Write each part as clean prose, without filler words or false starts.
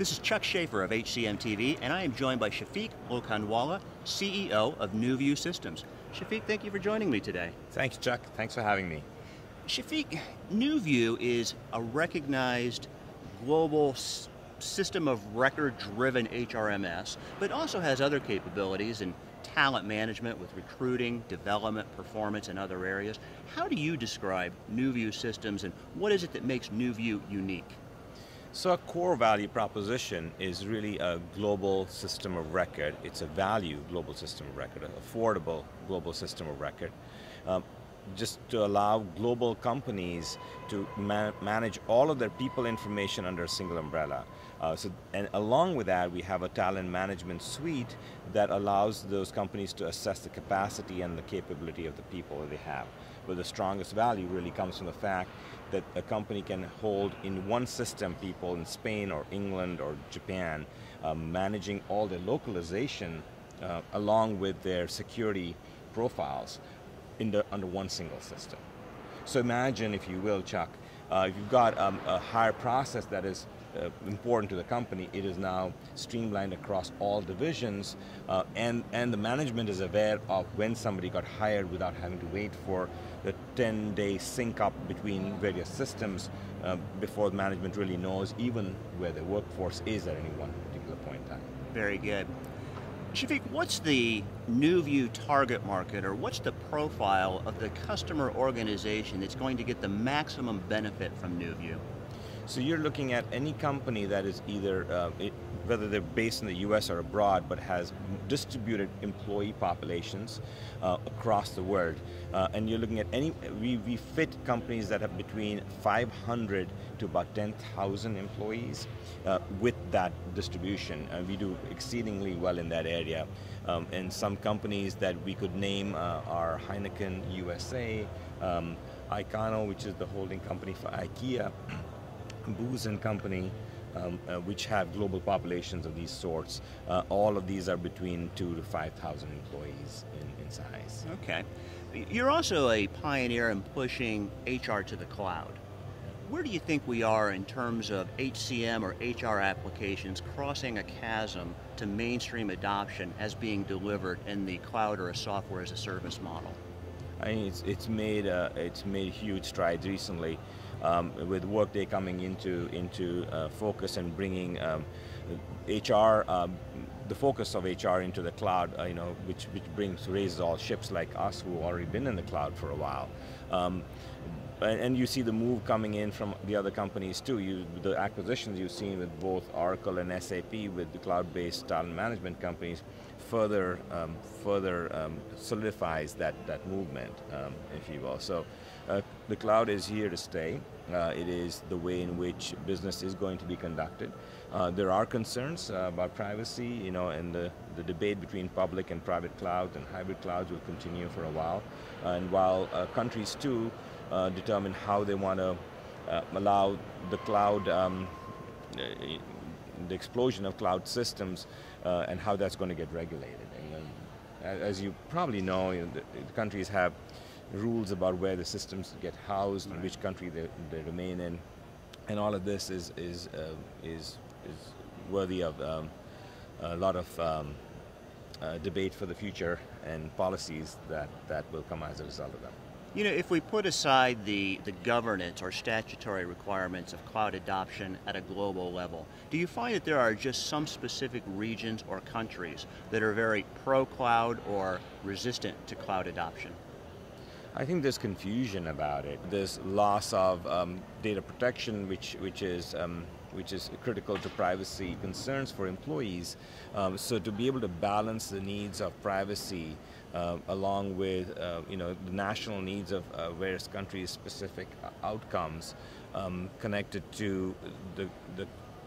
This is Chuck Schaefer of HCM TV, and I am joined by Shafiq Lokhandwala, CEO of NuView Systems. Shafiq, thank you for joining me today. Thanks, Chuck. Thanks for having me. Shafiq, NuView is a recognized global system of record-driven HRMS, but also has other capabilities in talent management with recruiting, development, performance, and other areas. How do you describe NuView Systems, and what is it that makes NuView unique? So a core value proposition is really a global system of record. It's a value global system of record, an affordable global system of record. Just to allow global companies to manage all of their people information under a single umbrella. And along with that, we have a talent management suite that allows those companies to assess the capacity and the capability of the people that they have. But the strongest value really comes from the fact that a company can hold in one system people in Spain or England or Japan, managing all their localization along with their security profiles under one single system. So imagine, if you will, Chuck, if you've got a hire process that is important to the company, it is now streamlined across all divisions, and the management is aware of when somebody got hired without having to wait for the 10-day sync up between various systems before the management really knows even where the workforce is at any one particular point in time. Very good. Shafiq, what's the NuView target market, or what's the profile of the customer organization that's going to get the maximum benefit from NuView? So you're looking at any company that is either, whether they're based in the US or abroad, but has distributed employee populations across the world. And you're looking at we fit companies that have between 500 to about 10,000 employees with that distribution. We do exceedingly well in that area. And some companies that we could name are Heineken USA, Icano, which is the holding company for IKEA, Booz & Company, which have global populations of these sorts. All of these are between 2,000 to 5,000 employees in size. Okay. You're also a pioneer in pushing HR to the cloud. Where do you think we are in terms of HCM or HR applications crossing a chasm to mainstream adoption as being delivered in the cloud or a software as a service model? I mean, it's made huge strides recently. With Workday coming into focus and bringing HR, the focus of HR into the cloud, which raises all ships like us who have already been in the cloud for a while. And you see the move coming in from the other companies too. The acquisitions you've seen with both Oracle and SAP with the cloud-based talent management companies further solidifies that movement, if you will. So the cloud is here to stay. It is the way in which business is going to be conducted. There are concerns about privacy, and the debate between public and private clouds and hybrid clouds will continue for a while. And while countries too determine how they want to allow the cloud, the explosion of cloud systems, and how that's going to get regulated. And as you probably know, the countries have rules about where the systems get housed, right, and which country they remain in, and all of this is worthy of a lot of debate for the future and policies that will come as a result of them. If we put aside the governance or statutory requirements of cloud adoption at a global level, do you find that there are just some specific regions or countries that are very pro-cloud or resistant to cloud adoption? I think there's confusion about it. There's loss of data protection, which is critical to privacy concerns for employees. So to be able to balance the needs of privacy along with the national needs of various countries' specific outcomes connected to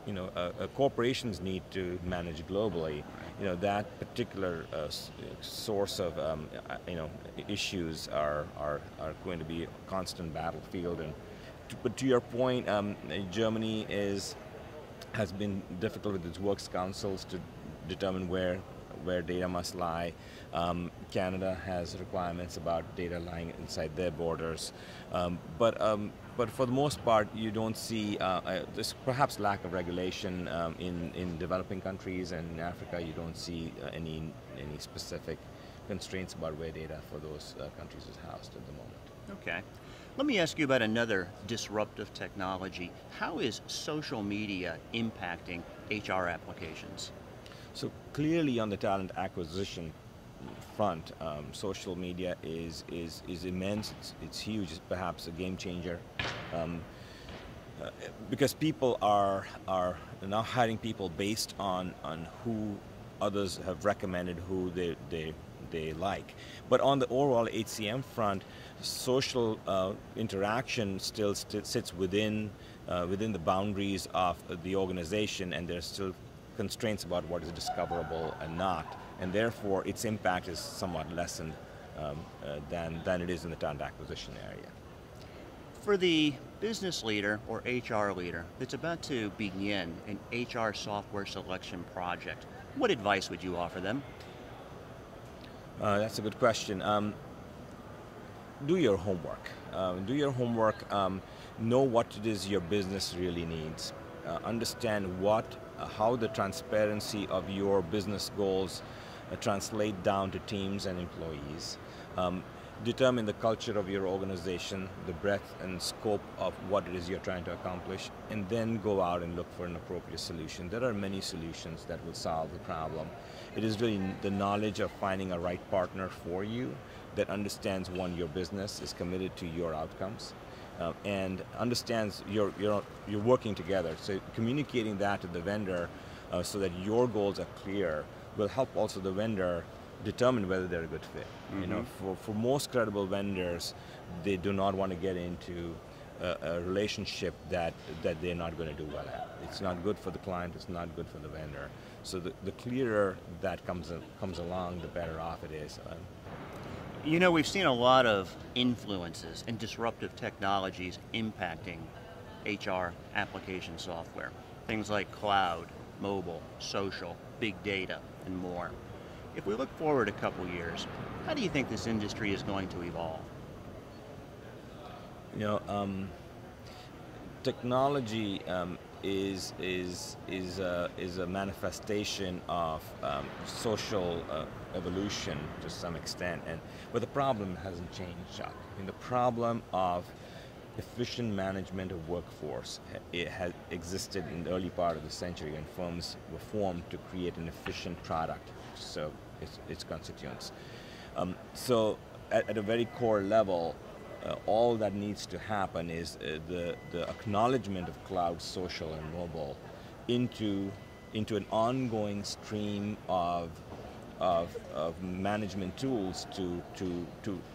a corporation's need to manage globally. That particular source of issues are going to be a constant battlefield. But to your point, Germany has been difficult with its works councils to determine where where data must lie. Canada has requirements about data lying inside their borders. But for the most part, you don't see, there's perhaps lack of regulation in developing countries, and in Africa you don't see any specific constraints about where data for those countries is housed at the moment. Okay. Let me ask you about another disruptive technology. How is social media impacting HR applications? So clearly on the talent acquisition front, social media is immense, it's huge, it's perhaps a game changer. Because people are now hiring people based on who others have recommended, who they like. But on the overall HCM front, social interaction still sits within the boundaries of the organization, and there's still constraints about what is discoverable and not, and therefore its impact is somewhat lessened than it is in the talent acquisition area. For the business leader or HR leader that's about to begin an HR software selection project, what advice would you offer them? That's a good question. Do your homework. Know what it is your business really needs. Understand how the transparency of your business goals translate down to teams and employees. Determine the culture of your organization, the breadth and scope of what it is you're trying to accomplish, and then go out and look for an appropriate solution. There are many solutions that will solve the problem. It is really the knowledge of finding a right partner for you that understands, one, your business, is committed to your outcomes, and understands you're working together. So communicating that to the vendor so that your goals are clear will help also the vendor determine whether they're a good fit. Mm-hmm. You know, for most credible vendors, they do not want to get into a relationship that they're not going to do well at. It's not good for the client, it's not good for the vendor. So the clearer that comes along, the better off it is. You know, we've seen a lot of influences and disruptive technologies impacting HR application software. Things like cloud, mobile, social, big data, and more. If we look forward a couple years, how do you think this industry is going to evolve? You know, technology is a manifestation of social evolution to some extent, but the problem hasn't changed, Chuck. I mean, the problem of efficient management of workforce, it has existed in the early part of the century, when firms were formed to create an efficient product to serve its constituents. So at a very core level, all that needs to happen is the acknowledgement of cloud, social, and mobile into an ongoing stream of management tools to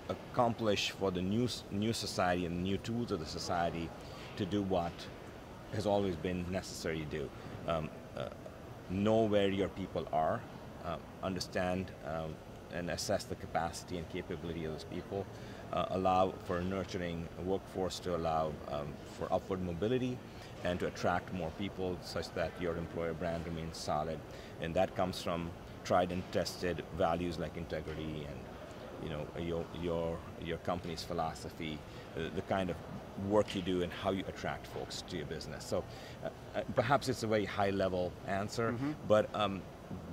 accomplish for the new society and new tools of the society to do what has always been necessary to do. Know where your people are, understand and assess the capacity and capability of those people, allow for a nurturing workforce to allow for upward mobility and to attract more people such that your employer brand remains solid. And that comes from tried and tested values like integrity and, you know, your company's philosophy, the kind of work you do and how you attract folks to your business. So perhaps it's a very high level answer, mm-hmm.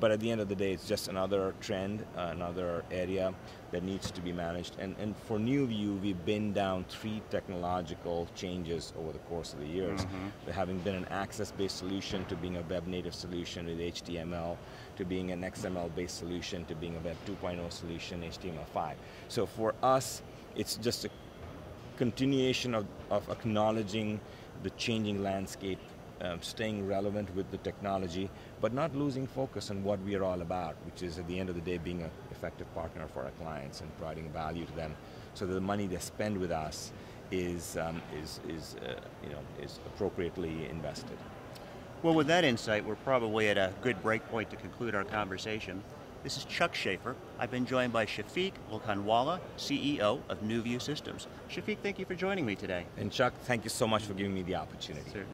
But at the end of the day, it's just another trend, another area that needs to be managed. And for NuView, we've been down 3 technological changes over the course of the years. Mm-hmm. Having been an access-based solution to being a web-native solution with HTML, to being an XML-based solution, to being a Web 2.0 solution, HTML5. So for us, it's just a continuation of acknowledging the changing landscape, staying relevant with the technology, but not losing focus on what we are all about, which is at the end of the day being an effective partner for our clients and providing value to them, so that the money they spend with us is appropriately invested. Well, with that insight, we're probably at a good break point to conclude our conversation. This is Chuck Schaefer. I've been joined by Shafiq Lokhandwala, CEO of NuView Systems. Shafiq, thank you for joining me today. And Chuck, thank you so much for giving me the opportunity. Sure.